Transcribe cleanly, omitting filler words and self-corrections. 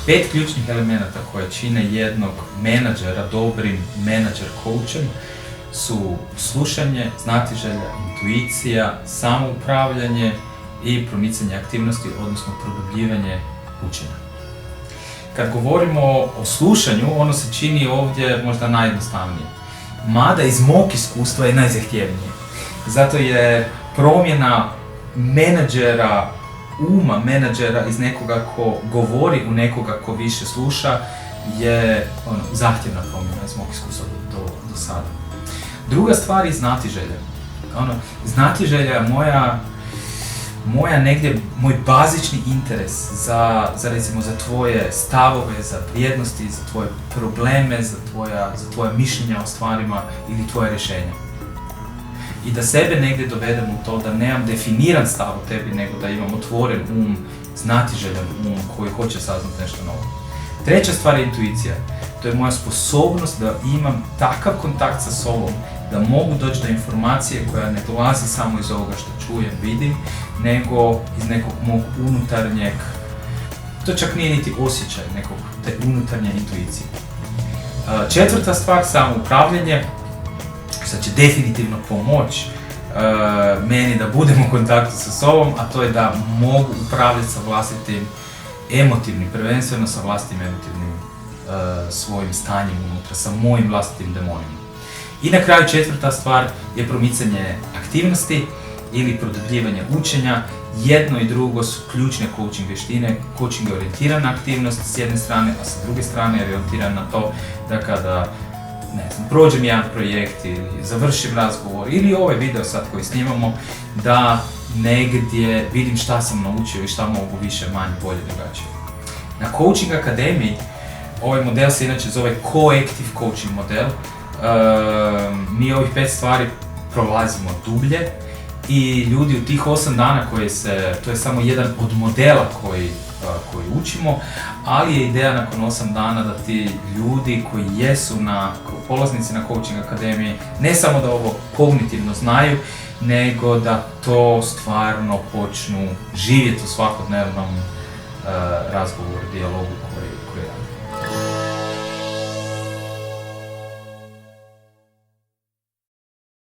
5 ključnih elemenata koje čine jednog menadžera, dobrim menadžer coachem su slušanje, znatiželja, intuicija, samoupravljanje i promicanje aktivnosti, odnosno produbljivanje učenja. Kad govorimo o slušanju, ono se čini ovdje možda najjednostavnije. Mada iz mog iskustva je najzahtjevnije. Zato je promjena menadžera, menadžera iz nekoga ko govori u nekoga ko više sluša je zahtjevna promjena iz mog iskustva do sada. Druga stvar je znatiželja. Znatiželja je moja negdje, moj bazični interes za recimo za tvoje stavove, za vrijednosti, za tvoje probleme, za tvoja mišljenja o stvarima ili tvoje rješenja. I da sebe negdje dovedem u to da nemam definiran stav o tebi, nego da imam otvoren znatiželjan koji hoće saznati nešto novo. Treća stvar je intuicija. To je moja sposobnost da imam takav kontakt sa sobom, da mogu doći do informacije koja ne dolazi samo iz ovoga što čujem, vidim, nego iz nekog mog unutarnjeg, to čak nije niti osjećaj, nekog te unutarnje intuicije. Četvrta stvar, samoupravljanje, što će definitivno pomoći meni da budem u kontaktu sa sobom, a to je da mogu upravljati sa vlastitim emotivnim, prvenstveno sa vlastitim emotivnim svojim stanjem unutra, sa mojim vlastitim demonima. I na kraju četvrta stvar je promicanje aktivnosti ili produbljivanje učenja. Jedno i drugo su ključne coaching vještine. Coaching je orijentirana aktivnost s jedne strane, a sa druge strane je orijentiran na to da kada prođem jedan projekt ili završim razgovor ili ovaj video sad koji snimamo, da negdje vidim šta sam naučio i šta mogu više, manje, bolje, drugačije. Na Coaching Akademiji ovaj model se inače zove Coactive Coaching model. Mi ovih 5 stvari prolazimo dublje i ljudi u tih 8 dana to je samo jedan od modela koji učimo, ali je ideja nakon 8 dana da ti ljudi koji jesu polaznici na Coaching Akademiji ne samo da ovo kognitivno znaju, nego da to stvarno počnu živjeti u svakodnevnom razgovoru, dijalogu